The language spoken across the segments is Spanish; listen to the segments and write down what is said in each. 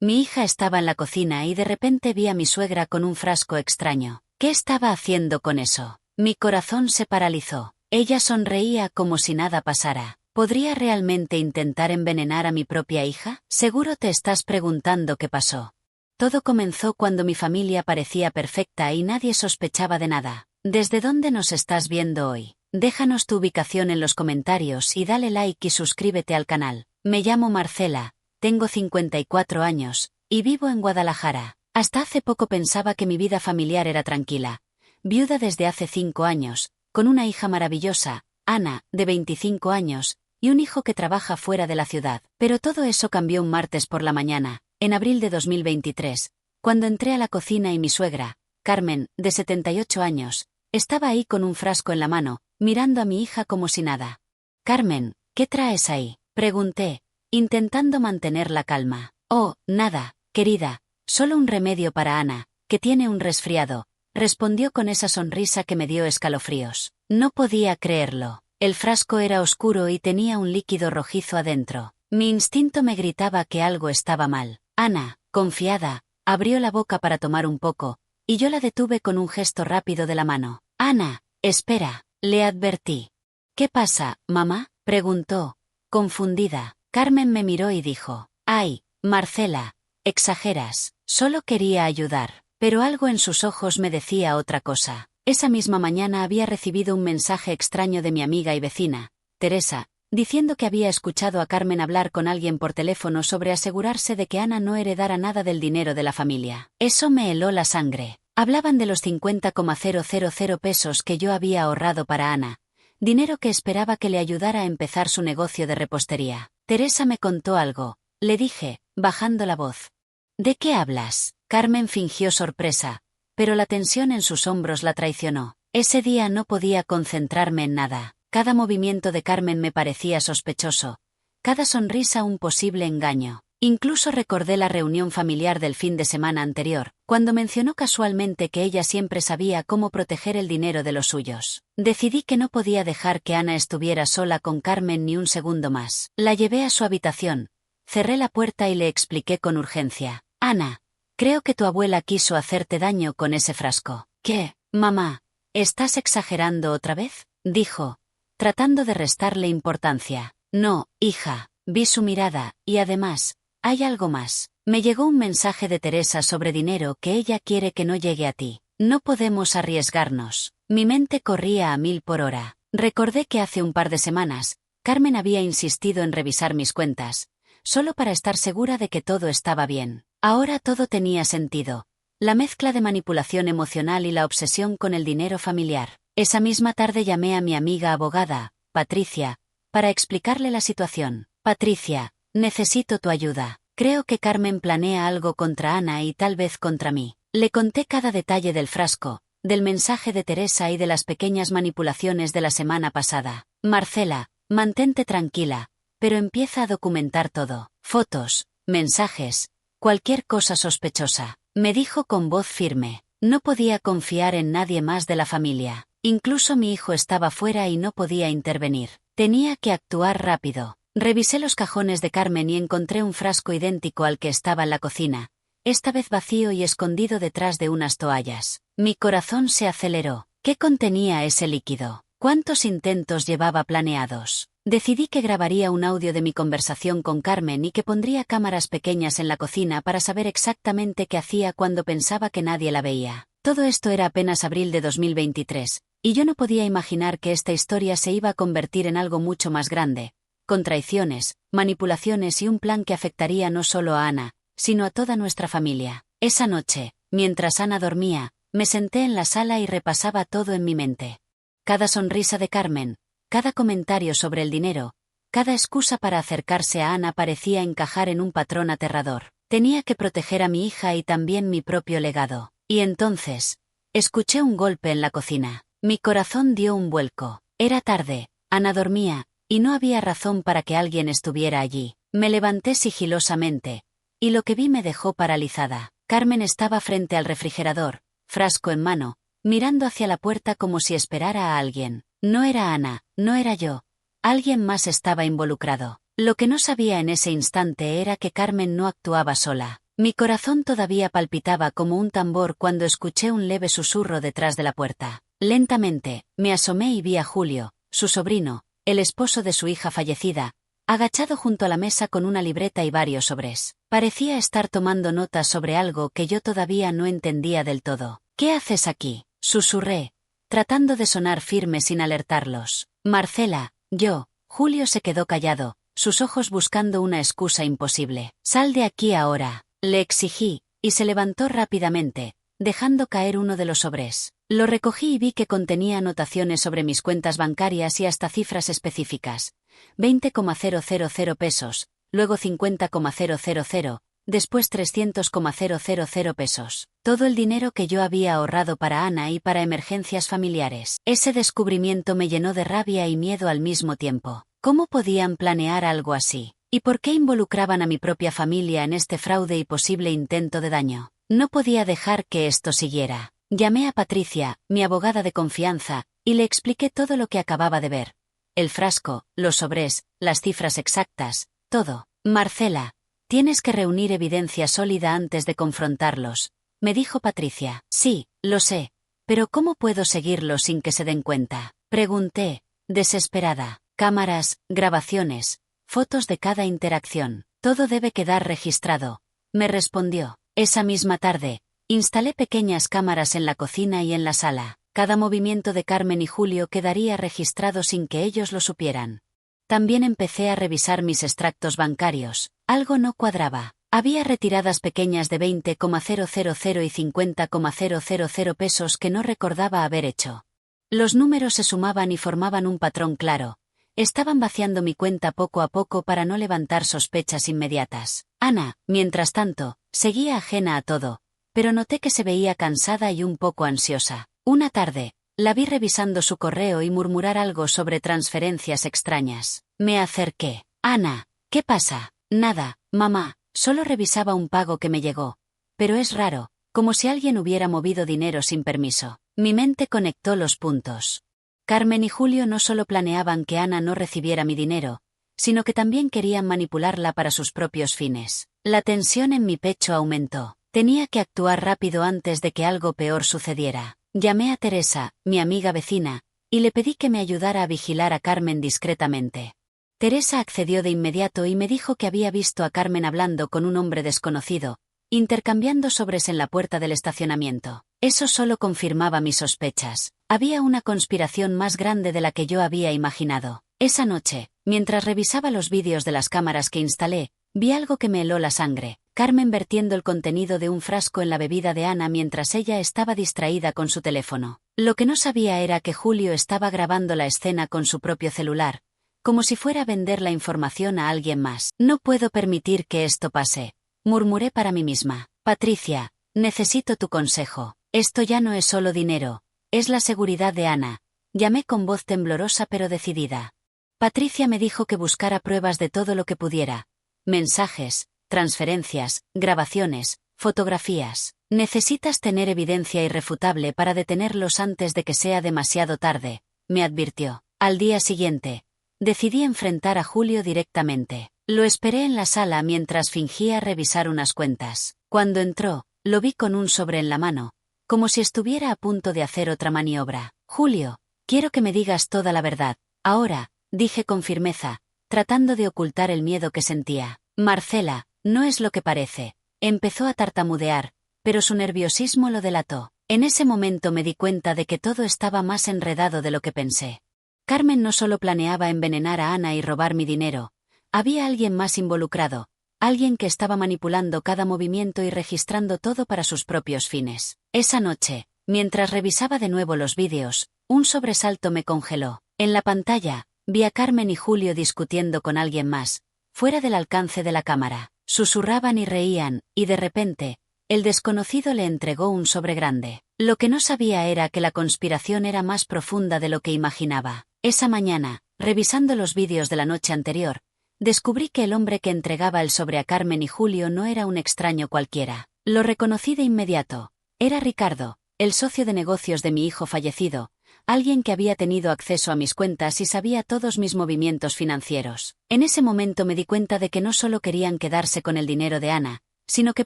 Mi hija estaba en la cocina y de repente vi a mi suegra con un frasco extraño. ¿Qué estaba haciendo con eso? Mi corazón se paralizó. Ella sonreía como si nada pasara. ¿Podría realmente intentar envenenar a mi propia hija? Seguro te estás preguntando qué pasó. Todo comenzó cuando mi familia parecía perfecta y nadie sospechaba de nada. ¿Desde dónde nos estás viendo hoy? Déjanos tu ubicación en los comentarios y dale like y suscríbete al canal. Me llamo Marcela, tengo 54 años, y vivo en Guadalajara. Hasta hace poco pensaba que mi vida familiar era tranquila. Viuda desde hace 5 años, con una hija maravillosa, Ana, de 25 años, y un hijo que trabaja fuera de la ciudad. Pero todo eso cambió un martes por la mañana, en abril de 2023, cuando entré a la cocina y mi suegra, Carmen, de 78 años, estaba ahí con un frasco en la mano, mirando a mi hija como si nada. Carmen, ¿qué traes ahí?, pregunté, intentando mantener la calma. Oh, nada, querida, solo un remedio para Ana, que tiene un resfriado, respondió con esa sonrisa que me dio escalofríos. No podía creerlo. El frasco era oscuro y tenía un líquido rojizo adentro. Mi instinto me gritaba que algo estaba mal. Ana, confiada, abrió la boca para tomar un poco, y yo la detuve con un gesto rápido de la mano. Ana, espera, le advertí. ¿Qué pasa, mamá?, preguntó, confundida. Carmen me miró y dijo, ay, Marcela, exageras, solo quería ayudar. Pero algo en sus ojos me decía otra cosa. Esa misma mañana había recibido un mensaje extraño de mi amiga y vecina, Teresa, diciendo que había escuchado a Carmen hablar con alguien por teléfono sobre asegurarse de que Ana no heredara nada del dinero de la familia. Eso me heló la sangre. Hablaban de los 50,000 pesos que yo había ahorrado para Ana, dinero que esperaba que le ayudara a empezar su negocio de repostería. Teresa me contó algo, le dije, bajando la voz. ¿De qué hablas? Carmen fingió sorpresa, pero la tensión en sus hombros la traicionó. Ese día no podía concentrarme en nada. Cada movimiento de Carmen me parecía sospechoso, cada sonrisa un posible engaño. Incluso recordé la reunión familiar del fin de semana anterior, cuando mencionó casualmente que ella siempre sabía cómo proteger el dinero de los suyos. Decidí que no podía dejar que Ana estuviera sola con Carmen ni un segundo más. La llevé a su habitación, cerré la puerta y le expliqué con urgencia. Ana, creo que tu abuela quiso hacerte daño con ese frasco. ¿Qué, mamá? ¿Estás exagerando otra vez?, dijo, tratando de restarle importancia. No, hija, vi su mirada, y además, hay algo más. Me llegó un mensaje de Teresa sobre dinero que ella quiere que no llegue a ti. No podemos arriesgarnos. Mi mente corría a 1000 por hora. Recordé que hace un par de semanas, Carmen había insistido en revisar mis cuentas, solo para estar segura de que todo estaba bien. Ahora todo tenía sentido. La mezcla de manipulación emocional y la obsesión con el dinero familiar. Esa misma tarde llamé a mi amiga abogada, Patricia, para explicarle la situación. Patricia, necesito tu ayuda. Creo que Carmen planea algo contra Ana y tal vez contra mí. Le conté cada detalle del frasco, del mensaje de Teresa y de las pequeñas manipulaciones de la semana pasada. Marcela, mantente tranquila, pero empieza a documentar todo. Fotos, mensajes, cualquier cosa sospechosa. Me dijo con voz firme. No podía confiar en nadie más de la familia. Incluso mi hijo estaba fuera y no podía intervenir. Tenía que actuar rápido. Revisé los cajones de Carmen y encontré un frasco idéntico al que estaba en la cocina, esta vez vacío y escondido detrás de unas toallas. Mi corazón se aceleró. ¿Qué contenía ese líquido? ¿Cuántos intentos llevaba planeados? Decidí que grabaría un audio de mi conversación con Carmen y que pondría cámaras pequeñas en la cocina para saber exactamente qué hacía cuando pensaba que nadie la veía. Todo esto era apenas abril de 2023, y yo no podía imaginar que esta historia se iba a convertir en algo mucho más grande, con traiciones, manipulaciones y un plan que afectaría no solo a Ana, sino a toda nuestra familia. Esa noche, mientras Ana dormía, me senté en la sala y repasaba todo en mi mente. Cada sonrisa de Carmen, cada comentario sobre el dinero, cada excusa para acercarse a Ana parecía encajar en un patrón aterrador. Tenía que proteger a mi hija y también mi propio legado. Y entonces, escuché un golpe en la cocina. Mi corazón dio un vuelco. Era tarde, Ana dormía, y no había razón para que alguien estuviera allí. Me levanté sigilosamente, y lo que vi me dejó paralizada. Carmen estaba frente al refrigerador, frasco en mano, mirando hacia la puerta como si esperara a alguien. No era Ana, no era yo. Alguien más estaba involucrado. Lo que no sabía en ese instante era que Carmen no actuaba sola. Mi corazón todavía palpitaba como un tambor cuando escuché un leve susurro detrás de la puerta. Lentamente, me asomé y vi a Julio, su sobrino, el esposo de su hija fallecida, agachado junto a la mesa con una libreta y varios sobres. Parecía estar tomando notas sobre algo que yo todavía no entendía del todo. «¿Qué haces aquí?», susurré, tratando de sonar firme sin alertarlos. «Marcela, yo». Julio se quedó callado, sus ojos buscando una excusa imposible. «Sal de aquí ahora», le exigí, y se levantó rápidamente, dejando caer uno de los sobres. Lo recogí y vi que contenía anotaciones sobre mis cuentas bancarias y hasta cifras específicas. 20,000 pesos, luego 50,000, después 300,000 pesos. Todo el dinero que yo había ahorrado para Ana y para emergencias familiares. Ese descubrimiento me llenó de rabia y miedo al mismo tiempo. ¿Cómo podían planear algo así? ¿Y por qué involucraban a mi propia familia en este fraude y posible intento de daño? No podía dejar que esto siguiera. Llamé a Patricia, mi abogada de confianza, y le expliqué todo lo que acababa de ver. El frasco, los sobres, las cifras exactas, todo. «Marcela, tienes que reunir evidencia sólida antes de confrontarlos», me dijo Patricia. «Sí, lo sé. Pero ¿cómo puedo seguirlo sin que se den cuenta?», pregunté, desesperada. «Cámaras, grabaciones, fotos de cada interacción. Todo debe quedar registrado», me respondió. Esa misma tarde, instalé pequeñas cámaras en la cocina y en la sala. Cada movimiento de Carmen y Julio quedaría registrado sin que ellos lo supieran. También empecé a revisar mis extractos bancarios. Algo no cuadraba. Había retiradas pequeñas de 20,000 y 50,000 pesos que no recordaba haber hecho. Los números se sumaban y formaban un patrón claro. Estaban vaciando mi cuenta poco a poco para no levantar sospechas inmediatas. Ana, mientras tanto, seguía ajena a todo, pero noté que se veía cansada y un poco ansiosa. Una tarde, la vi revisando su correo y murmurar algo sobre transferencias extrañas. Me acerqué. «Ana, ¿qué pasa?». «Nada, mamá, solo revisaba un pago que me llegó. Pero es raro, como si alguien hubiera movido dinero sin permiso». Mi mente conectó los puntos. Carmen y Julio no solo planeaban que Ana no recibiera mi dinero, sino que también querían manipularla para sus propios fines. La tensión en mi pecho aumentó. Tenía que actuar rápido antes de que algo peor sucediera. Llamé a Teresa, mi amiga vecina, y le pedí que me ayudara a vigilar a Carmen discretamente. Teresa accedió de inmediato y me dijo que había visto a Carmen hablando con un hombre desconocido, intercambiando sobres en la puerta del estacionamiento. Eso solo confirmaba mis sospechas. Había una conspiración más grande de la que yo había imaginado. Esa noche, mientras revisaba los vídeos de las cámaras que instalé, vi algo que me heló la sangre. Carmen vertiendo el contenido de un frasco en la bebida de Ana mientras ella estaba distraída con su teléfono. Lo que no sabía era que Julio estaba grabando la escena con su propio celular, como si fuera a vender la información a alguien más. «No puedo permitir que esto pase», murmuré para mí misma. «Patricia, necesito tu consejo. Esto ya no es solo dinero, es la seguridad de Ana», llamé con voz temblorosa pero decidida. Patricia me dijo que buscara pruebas de todo lo que pudiera. Mensajes, transferencias, grabaciones, fotografías. «Necesitas tener evidencia irrefutable para detenerlos antes de que sea demasiado tarde», me advirtió. Al día siguiente, decidí enfrentar a Julio directamente. Lo esperé en la sala mientras fingía revisar unas cuentas. Cuando entró, lo vi con un sobre en la mano, como si estuviera a punto de hacer otra maniobra. «Julio, quiero que me digas toda la verdad, ahora», dije con firmeza, tratando de ocultar el miedo que sentía. «Marcela, no es lo que parece», empezó a tartamudear, pero su nerviosismo lo delató. En ese momento me di cuenta de que todo estaba más enredado de lo que pensé. Carmen no solo planeaba envenenar a Ana y robar mi dinero, había alguien más involucrado, alguien que estaba manipulando cada movimiento y registrando todo para sus propios fines. Esa noche, mientras revisaba de nuevo los vídeos, un sobresalto me congeló. En la pantalla, vi a Carmen y Julio discutiendo con alguien más, fuera del alcance de la cámara. Susurraban y reían, y de repente, el desconocido le entregó un sobre grande. Lo que no sabía era que la conspiración era más profunda de lo que imaginaba. Esa mañana, revisando los vídeos de la noche anterior, descubrí que el hombre que entregaba el sobre a Carmen y Julio no era un extraño cualquiera. Lo reconocí de inmediato. Era Ricardo, el socio de negocios de mi hijo fallecido, alguien que había tenido acceso a mis cuentas y sabía todos mis movimientos financieros. En ese momento me di cuenta de que no solo querían quedarse con el dinero de Ana, sino que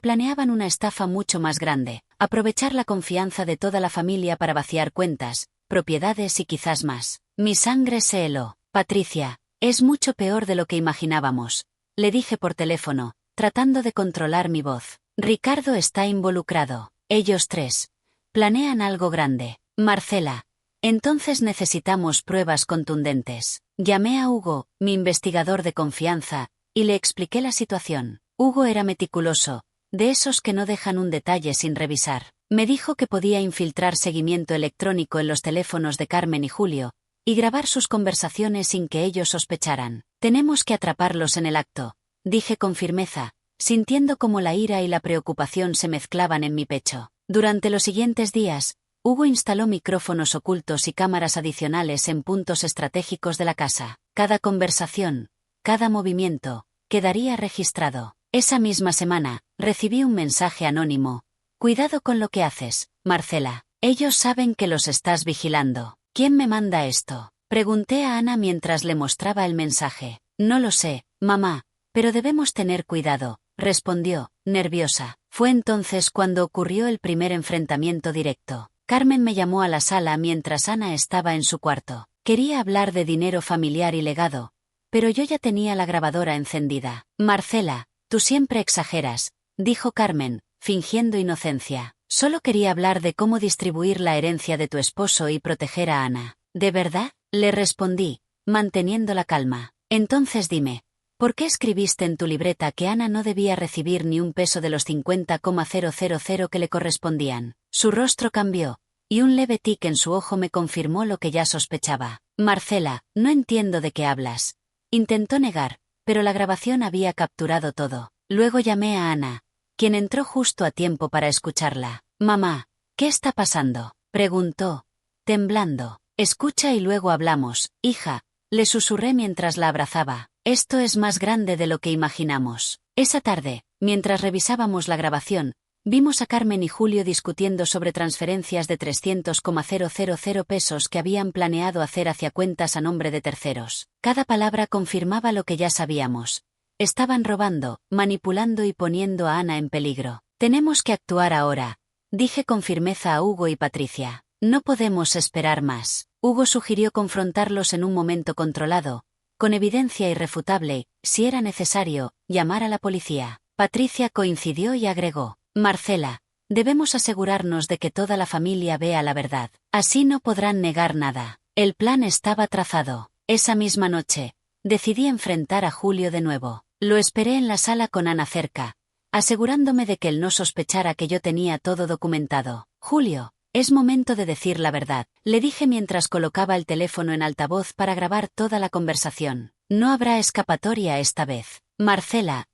planeaban una estafa mucho más grande, aprovechar la confianza de toda la familia para vaciar cuentas, propiedades y quizás más. Mi sangre se heló. Patricia, es mucho peor de lo que imaginábamos, le dije por teléfono, tratando de controlar mi voz. Ricardo está involucrado. Ellos tres planean algo grande. Marcela, entonces necesitamos pruebas contundentes. Llamé a Hugo, mi investigador de confianza, y le expliqué la situación. Hugo era meticuloso, de esos que no dejan un detalle sin revisar. Me dijo que podía infiltrar seguimiento electrónico en los teléfonos de Carmen y Julio, y grabar sus conversaciones sin que ellos sospecharan. Tenemos que atraparlos en el acto, dije con firmeza, sintiendo cómo la ira y la preocupación se mezclaban en mi pecho. Durante los siguientes días, Hugo instaló micrófonos ocultos y cámaras adicionales en puntos estratégicos de la casa. Cada conversación, cada movimiento, quedaría registrado. Esa misma semana, recibí un mensaje anónimo. Cuidado con lo que haces, Marcela. Ellos saben que los estás vigilando. ¿Quién me manda esto? Pregunté a Ana mientras le mostraba el mensaje. No lo sé, mamá, pero debemos tener cuidado, respondió, nerviosa. Fue entonces cuando ocurrió el primer enfrentamiento directo. Carmen me llamó a la sala mientras Ana estaba en su cuarto. Quería hablar de dinero familiar y legado, pero yo ya tenía la grabadora encendida. Marcela, tú siempre exageras, dijo Carmen, fingiendo inocencia. Solo quería hablar de cómo distribuir la herencia de tu esposo y proteger a Ana. ¿De verdad? Le respondí, manteniendo la calma. Entonces dime, ¿por qué escribiste en tu libreta que Ana no debía recibir ni un peso de los 50,000 que le correspondían? Su rostro cambió, y un leve tic en su ojo me confirmó lo que ya sospechaba. Marcela, no entiendo de qué hablas. Intentó negar, pero la grabación había capturado todo. Luego llamé a Ana, quien entró justo a tiempo para escucharla. Mamá, ¿qué está pasando?, preguntó, temblando. Escucha y luego hablamos, hija, le susurré mientras la abrazaba. Esto es más grande de lo que imaginamos. Esa tarde, mientras revisábamos la grabación, vimos a Carmen y Julio discutiendo sobre transferencias de 300,000 pesos que habían planeado hacer hacia cuentas a nombre de terceros. Cada palabra confirmaba lo que ya sabíamos. Estaban robando, manipulando y poniendo a Ana en peligro. Tenemos que actuar ahora, dije con firmeza a Hugo y Patricia. No podemos esperar más. Hugo sugirió confrontarlos en un momento controlado, con evidencia irrefutable, si era necesario, llamar a la policía. Patricia coincidió y agregó, Marcela, debemos asegurarnos de que toda la familia vea la verdad. Así no podrán negar nada. El plan estaba trazado. Esa misma noche, decidí enfrentar a Julio de nuevo. Lo esperé en la sala con Ana cerca, asegurándome de que él no sospechara que yo tenía todo documentado. Julio, es momento de decir la verdad, le dije mientras colocaba el teléfono en altavoz para grabar toda la conversación. No habrá escapatoria esta vez. Marcela,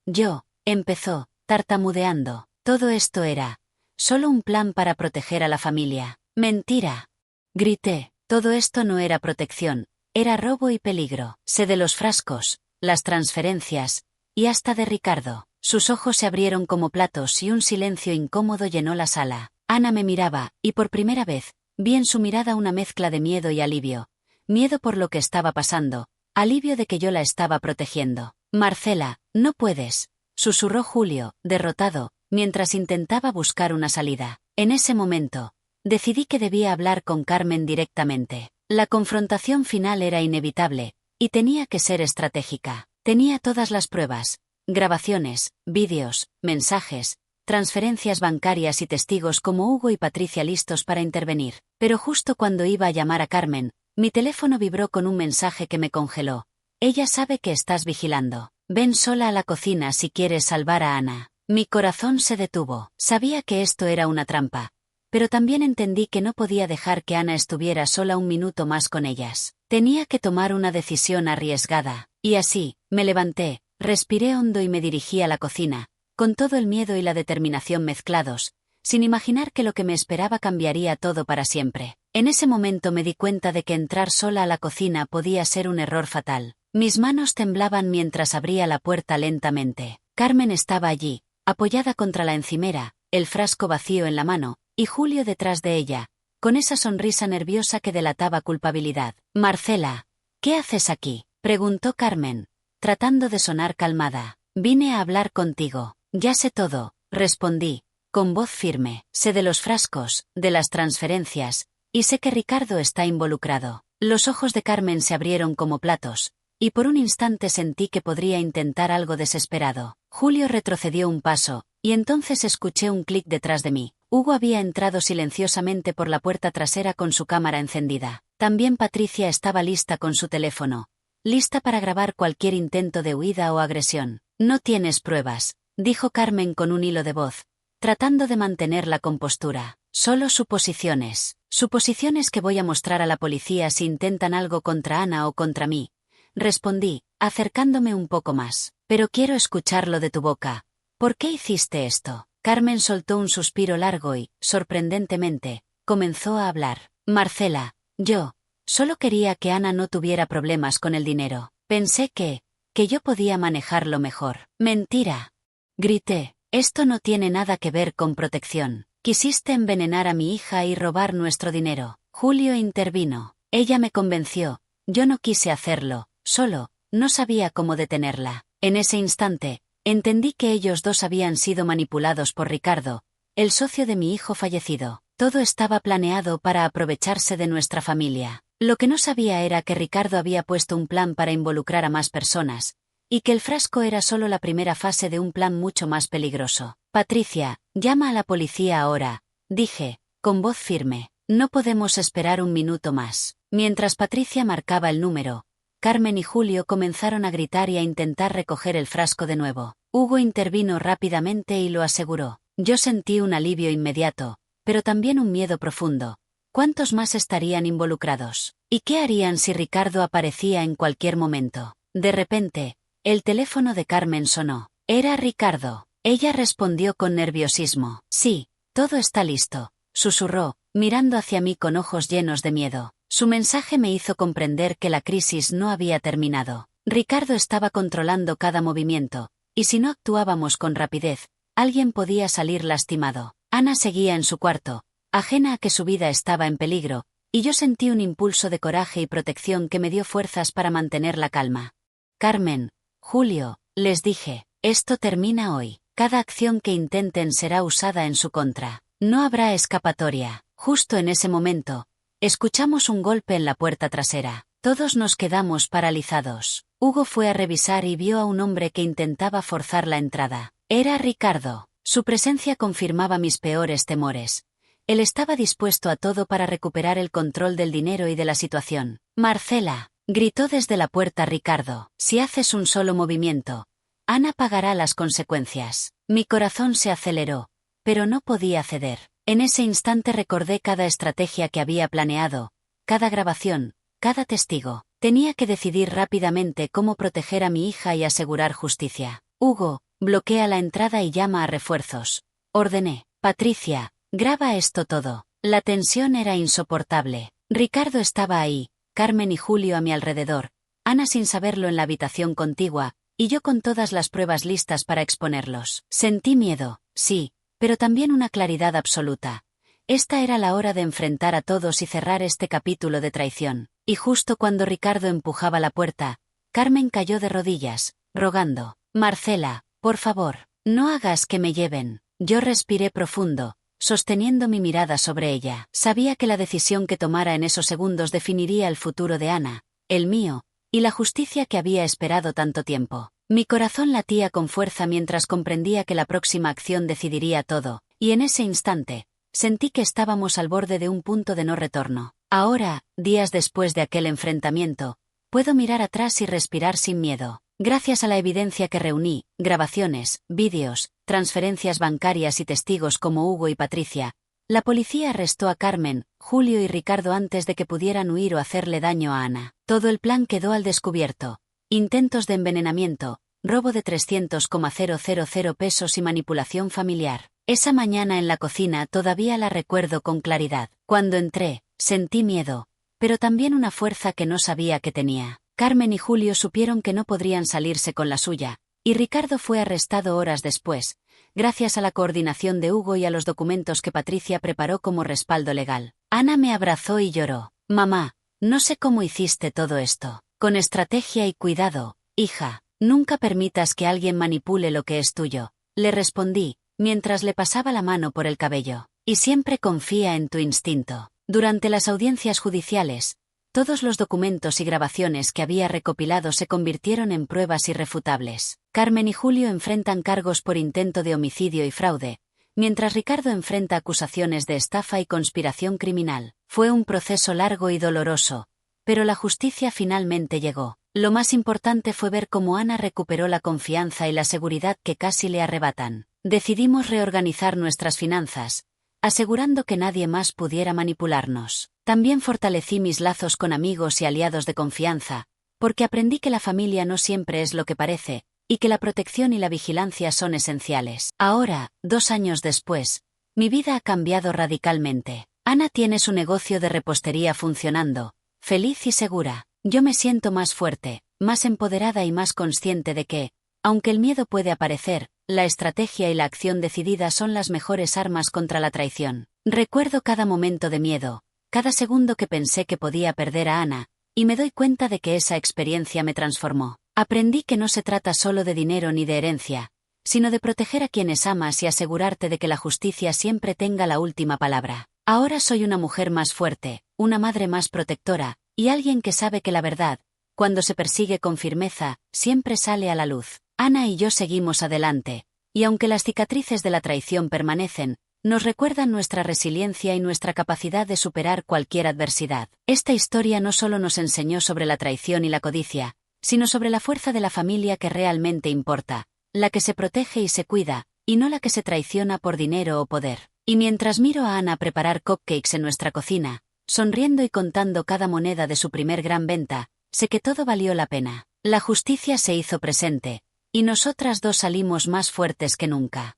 empezó, tartamudeando. Todo esto era solo un plan para proteger a la familia. Mentira. Grité. Todo esto no era protección, era robo y peligro. Sé de los frascos, las transferencias, y hasta de Ricardo. Sus ojos se abrieron como platos y un silencio incómodo llenó la sala. Ana me miraba, y por primera vez, vi en su mirada una mezcla de miedo y alivio. Miedo por lo que estaba pasando, alivio de que yo la estaba protegiendo. Marcela, no puedes, susurró Julio, derrotado, mientras intentaba buscar una salida. En ese momento, decidí que debía hablar con Carmen directamente. La confrontación final era inevitable, y tenía que ser estratégica. Tenía todas las pruebas, grabaciones, vídeos, mensajes, transferencias bancarias y testigos como Hugo y Patricia listos para intervenir. Pero justo cuando iba a llamar a Carmen, mi teléfono vibró con un mensaje que me congeló. Ella sabe que estás vigilando. Ven sola a la cocina si quieres salvar a Ana. Mi corazón se detuvo. Sabía que esto era una trampa, pero también entendí que no podía dejar que Ana estuviera sola un minuto más con ellas. Tenía que tomar una decisión arriesgada. Y así, me levanté, respiré hondo y me dirigí a la cocina, con todo el miedo y la determinación mezclados, sin imaginar que lo que me esperaba cambiaría todo para siempre. En ese momento me di cuenta de que entrar sola a la cocina podía ser un error fatal. Mis manos temblaban mientras abría la puerta lentamente. Carmen estaba allí, apoyada contra la encimera, el frasco vacío en la mano, y Julio detrás de ella, con esa sonrisa nerviosa que delataba culpabilidad. Marcela, ¿qué haces aquí?, preguntó Carmen, tratando de sonar calmada. Vine a hablar contigo. Ya sé todo, respondí, con voz firme. Sé de los frascos, de las transferencias, y sé que Ricardo está involucrado. Los ojos de Carmen se abrieron como platos, y por un instante sentí que podría intentar algo desesperado. Julio retrocedió un paso, y entonces escuché un clic detrás de mí. Hugo había entrado silenciosamente por la puerta trasera con su cámara encendida. También Patricia estaba lista con su teléfono, lista para grabar cualquier intento de huida o agresión. No tienes pruebas, dijo Carmen con un hilo de voz, tratando de mantener la compostura. Solo suposiciones. Suposiciones que voy a mostrar a la policía si intentan algo contra Ana o contra mí. Respondí, acercándome un poco más. Pero quiero escucharlo de tu boca. ¿Por qué hiciste esto? Carmen soltó un suspiro largo y, sorprendentemente, comenzó a hablar. Marcela, yo solo quería que Ana no tuviera problemas con el dinero. Pensé que yo podía manejarlo mejor. Mentira. Grité, esto no tiene nada que ver con protección. Quisiste envenenar a mi hija y robar nuestro dinero. Julio intervino. Ella me convenció. Yo no quise hacerlo, solo, no sabía cómo detenerla. En ese instante, entendí que ellos dos habían sido manipulados por Ricardo, el socio de mi hijo fallecido. Todo estaba planeado para aprovecharse de nuestra familia. Lo que no sabía era que Ricardo había puesto un plan para involucrar a más personas, y que el frasco era solo la primera fase de un plan mucho más peligroso. Patricia, llama a la policía ahora, dije, con voz firme. No podemos esperar un minuto más. Mientras Patricia marcaba el número, Carmen y Julio comenzaron a gritar y a intentar recoger el frasco de nuevo. Hugo intervino rápidamente y lo aseguró. Yo sentí un alivio inmediato, pero también un miedo profundo. ¿Cuántos más estarían involucrados? ¿Y qué harían si Ricardo aparecía en cualquier momento? De repente, el teléfono de Carmen sonó. Era Ricardo. Ella respondió con nerviosismo. Sí, todo está listo, susurró, mirando hacia mí con ojos llenos de miedo. Su mensaje me hizo comprender que la crisis no había terminado. Ricardo estaba controlando cada movimiento, y si no actuábamos con rapidez, alguien podía salir lastimado. Ana seguía en su cuarto, ajena a que su vida estaba en peligro, y yo sentí un impulso de coraje y protección que me dio fuerzas para mantener la calma. Carmen, Julio, les dije, esto termina hoy. Cada acción que intenten será usada en su contra. No habrá escapatoria. Justo en ese momento, escuchamos un golpe en la puerta trasera. Todos nos quedamos paralizados. Hugo fue a revisar y vio a un hombre que intentaba forzar la entrada. Era Ricardo. Su presencia confirmaba mis peores temores. Él estaba dispuesto a todo para recuperar el control del dinero y de la situación. Marcela, gritó desde la puerta Ricardo, si haces un solo movimiento, Ana pagará las consecuencias. Mi corazón se aceleró, pero no podía ceder. En ese instante recordé cada estrategia que había planeado, cada grabación, cada testigo. Tenía que decidir rápidamente cómo proteger a mi hija y asegurar justicia. Hugo, bloquea la entrada y llama a refuerzos. Ordené. Patricia, graba esto todo. La tensión era insoportable. Ricardo estaba ahí, Carmen y Julio a mi alrededor, Ana sin saberlo en la habitación contigua, y yo con todas las pruebas listas para exponerlos. Sentí miedo, sí, pero también una claridad absoluta. Esta era la hora de enfrentar a todos y cerrar este capítulo de traición. Y justo cuando Ricardo empujaba la puerta, Carmen cayó de rodillas, rogando, Marcela, por favor, no hagas que me lleven. Yo respiré profundo, sosteniendo mi mirada sobre ella. Sabía que la decisión que tomara en esos segundos definiría el futuro de Ana, el mío, y la justicia que había esperado tanto tiempo. Mi corazón latía con fuerza mientras comprendía que la próxima acción decidiría todo, y en ese instante, sentí que estábamos al borde de un punto de no retorno. Ahora, días después de aquel enfrentamiento, puedo mirar atrás y respirar sin miedo. Gracias a la evidencia que reuní, grabaciones, vídeos, transferencias bancarias y testigos como Hugo y Patricia, la policía arrestó a Carmen, Julio y Ricardo antes de que pudieran huir o hacerle daño a Ana. Todo el plan quedó al descubierto. Intentos de envenenamiento, robo de 300,000 pesos y manipulación familiar. Esa mañana en la cocina todavía la recuerdo con claridad. Cuando entré, sentí miedo, pero también una fuerza que no sabía que tenía. Carmen y Julio supieron que no podrían salirse con la suya, y Ricardo fue arrestado horas después, gracias a la coordinación de Hugo y a los documentos que Patricia preparó como respaldo legal. Ana me abrazó y lloró. Mamá, no sé cómo hiciste todo esto. Con estrategia y cuidado, hija. Nunca permitas que alguien manipule lo que es tuyo. Le respondí, mientras le pasaba la mano por el cabello. Y siempre confía en tu instinto. Durante las audiencias judiciales, todos los documentos y grabaciones que había recopilado se convirtieron en pruebas irrefutables. Carmen y Julio enfrentan cargos por intento de homicidio y fraude, mientras Ricardo enfrenta acusaciones de estafa y conspiración criminal. Fue un proceso largo y doloroso, pero la justicia finalmente llegó. Lo más importante fue ver cómo Ana recuperó la confianza y la seguridad que casi le arrebatan. Decidimos reorganizar nuestras finanzas, asegurando que nadie más pudiera manipularnos. También fortalecí mis lazos con amigos y aliados de confianza, porque aprendí que la familia no siempre es lo que parece, y que la protección y la vigilancia son esenciales. Ahora, 2 años después, mi vida ha cambiado radicalmente. Ana tiene su negocio de repostería funcionando, feliz y segura. Yo me siento más fuerte, más empoderada y más consciente de que, aunque el miedo puede aparecer, la estrategia y la acción decidida son las mejores armas contra la traición. Recuerdo cada momento de miedo, cada segundo que pensé que podía perder a Ana, y me doy cuenta de que esa experiencia me transformó. Aprendí que no se trata solo de dinero ni de herencia, sino de proteger a quienes amas y asegurarte de que la justicia siempre tenga la última palabra. Ahora soy una mujer más fuerte, una madre más protectora, y alguien que sabe que la verdad, cuando se persigue con firmeza, siempre sale a la luz. Ana y yo seguimos adelante, y aunque las cicatrices de la traición permanecen, nos recuerdan nuestra resiliencia y nuestra capacidad de superar cualquier adversidad. Esta historia no solo nos enseñó sobre la traición y la codicia, sino sobre la fuerza de la familia que realmente importa, la que se protege y se cuida, y no la que se traiciona por dinero o poder. Y mientras miro a Ana preparar cupcakes en nuestra cocina, sonriendo y contando cada moneda de su primer gran venta, sé que todo valió la pena. La justicia se hizo presente, y nosotras dos salimos más fuertes que nunca.